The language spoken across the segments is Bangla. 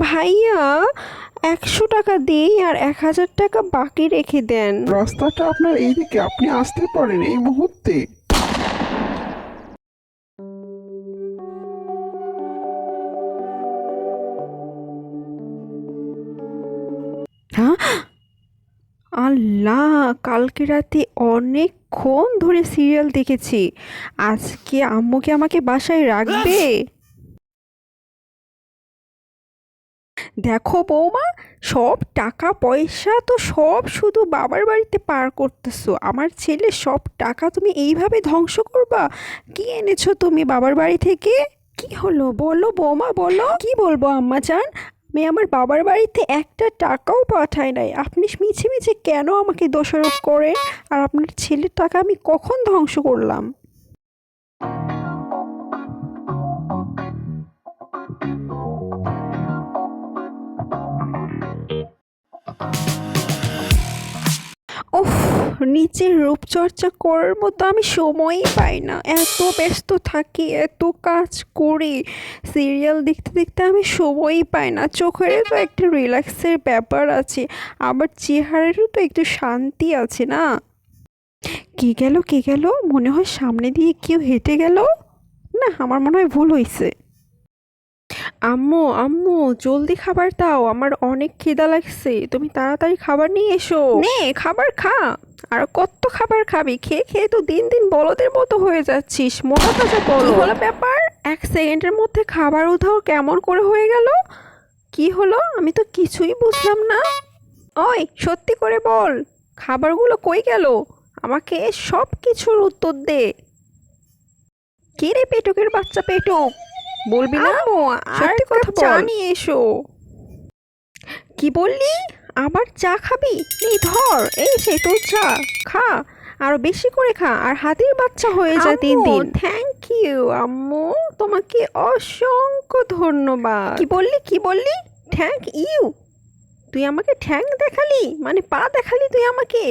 ভাইয়া, 100 টাকা দেই আর 1000 টাকা বাকি রেখে দেন। রাস্তাটা আপনার এইদিকে, আপনি আসতে পারেন এই মুহূর্তে। হ্যাঁ, আল্লাহ, কালকে রাতে অনেকক্ষণ ধরে সিরিয়াল দেখেছি। আজকে আম্মু কি আমাকে বাসায় রাখবে? দেখো বৌমা, সব টাকা পয়সা তো সব শুধু বাবার বাড়িতে পার করতেছো। আমার ছেলে সব টাকা তুমি এইভাবে ধ্বংস করবা? কি এনেছো তুমি বাবার বাড়ি থেকে? কি হলো বলো বৌমা, বলো। কি বলবো আম্মা জান, আমি আমার বাবার বাড়িতে একটা টাকাও পাঠাই নাই। আপনি মিছে মিছে কেন আমাকে দোষারোপ করেন? আর আপনার ছেলের টাকা আমি কখন ধ্বংস করলাম? উফ, নিজের রূপচর্চা করার মতো আমি সময়ই পাই না। এত ব্যস্ত থাকি, এত কাজ করি, সিরিয়াল দেখতে দেখতে আমি সময়ই পাই না। চোখেরও তো একটা রিল্যাক্সের ব্যাপার আছে, আবার চেহারারও তো একটু শান্তি আছে না? কে গেল, কে গেল? মনে হয় সামনে দিয়ে কেউ হেঁটে গেল। না, আমার মনে হয় ভুল হয়েছে। আম্মু, আম্মু, জলদি খাবার দাও, আমার অনেক খিদা লাগছে। তুমি তাড়াতাড়ি খাবার নিয়ে এসো। নে খাবার খা। আর কত খাবার খাবি? খেয়ে খেয়ে তো দিন দিন বলদের মতো হয়ে যাচ্ছিস, মোটা তাজা বলো। কি হলো ব্যাপার? 1 সেকেন্ডের মধ্যে খাবার উধাও কেমন করে হয়ে গেল? কি হলো? আমি তো কিছুই বুঝলাম না। ওই, সত্যি করে বল, খাবারগুলো কই গেল? আমাকে সব কিছুর উত্তর দে। কে রে পেটুকের বাচ্চা, পেটুক? বলবি না? আম্মু, আর সত্যি কাপ কথা চা বল। নিয়ে এসো। কি বললি? আবার চা খাবি? এই ধর, এই সে তোর চা। খা, আরো বেশি করে খা, আর হাতির বাচ্চা হয়ে যা দিন আম্মু, দিন। থ্যাংক ইউ আম্মু, তোমাকে অসংখ্য ধন্যবাদ। কি বললি, কি বললি? Thank you? তুই আমাকে ঠ্যাং দেখালি, মানে পা দেখালি তুই আমাকে?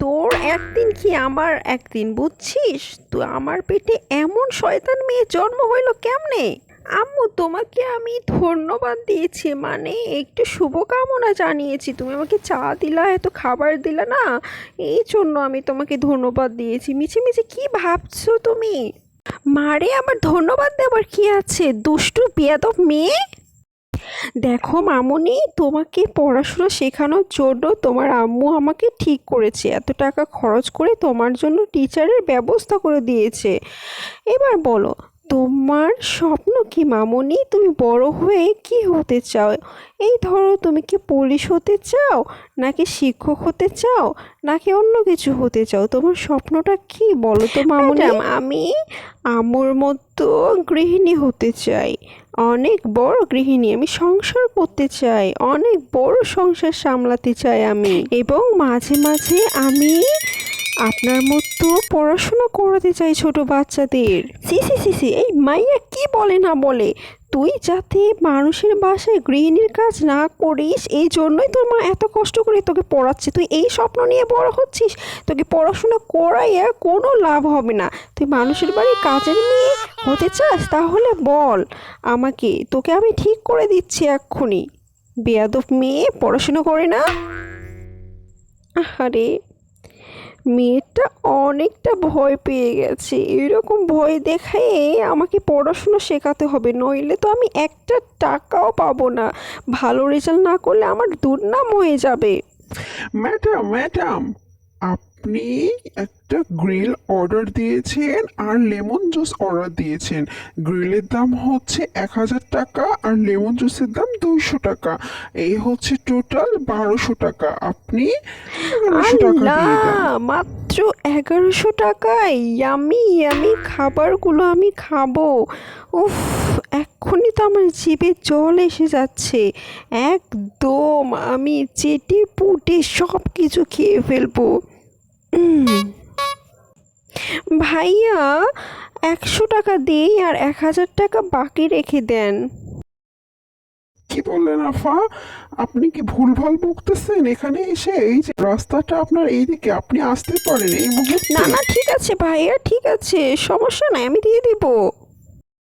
তোর একদিন কি আমার একদিন, বুঝছিস? তুই আমার পেটে এমন শয়তান মেয়ে জন্ম হইল কেমনে? আম্মু, তোমাকে আমি ধন্যবাদ দিয়েছি, মানে একটু শুভকামনা জানিয়েছি। তুমি আমাকে চা দিলা, এত খাবার দিলা না, এই জন্য আমি তোমাকে ধন্যবাদ দিয়েছি। মিছে মিছে কি ভাবছো তুমি? মারে, আবার ধন্যবাদ দেওয়ার কি আছে, দুষ্টু বেয়াদব মেয়ে। দেখো মামুনি, তোমাকে পড়াশোনা শেখানোর জন্য তোমার আম্মু আমাকে ঠিক করেছে, এত টাকা খরচ করে তোমার জন্য টিচারের ব্যবস্থা করে দিয়েছে। এবার বলো, তোমার স্বপ্ন কি মামুনি? তুমি বড় হয়ে কি হতে চাও? এই ধরো, তুমি কি পুলিশ হতে চাও, নাকি শিক্ষক হতে চাও, নাকি অন্য কিছু হতে চাও? তোমার স্বপ্নটা কি বলো তো মামুনি? ম্যাডাম, আমি আম্মুর মতো গৃহিণী হতে চাই, অনেক বড় গৃহিণী। আমি সংসার করতে চাই, অনেক বড় সংসার সামলাতে চাই আমি, এবং মাঝে মাঝে আমি আপনার মতো পড়াশোনা করাতে চাই ছোট বাচ্চাদের। সি সি সি সি, এই মাইয়া কি বলে না বলে! তুই যাতে মানুষের বাসায় গৃহিণীর কাজ না করিস, এই জন্যই তোর মা এত কষ্ট করে তোকে পড়াচ্ছে। তুই এই স্বপ্ন নিয়ে বড় হচ্ছিস, তোকে পড়াশোনা করাইয়া কোনো লাভ হবে না। তুই মানুষের বাড়ির কাজের মেয়ে হতে চাস? তাহলে বল আমাকে, তোকে আমি ঠিক করে দিচ্ছি এক্ষুনি। বেয়াদব মেয়ে, পড়াশোনা করে না। আরে, মেয়েটা অনেকটা ভয় পেয়ে গেছে। এরকম ভয় দেখায়ে আমাকে পড়াশোনা শেখাতে হবে, নইলে তো আমি একটা টাকাও পাবো না। ভালো রেজাল্ট না করলে আমার দুর্নাম হয়ে যাবে। ম্যাডাম, ম্যাডাম, আপনি একটা গ্রিল অর্ডার দিয়েছেন আর লেমন জুস অর্ডার দিয়েছেন। গ্রিলের দাম হচ্ছে 1000 টাকা আর লেমন জুসের দাম 200 টাকা। এই হচ্ছে টোটাল 1200 টাকা। আপনি 1100 টাকা দিয়ে আল্লাহ, দেন। মাত্র 1100 টাকায় ইয়ামি ইয়ামি খাবারগুলো আমি খাবো? উফ, এক্ষুনি তো আমার জিভে জল এসে যাচ্ছে। একদম আমি চেটে পুটে সব কিছু খেয়ে ফেলবো। ভাইয়া, 100 টাকা দেই আর 1000 টাকা বাকি রেখে দেন। কি বললেন আফা? আপনি কি ভুলভাল বকতেছেন? এখানে এসে এই যে রাস্তাটা আপনার এইদিকে, আপনি আসতে পারেন এই না মুহূর্তে। না, ঠিক আছে ভাইয়া, ঠিক আছে, সমস্যা নাই, আমি দিয়ে দিব।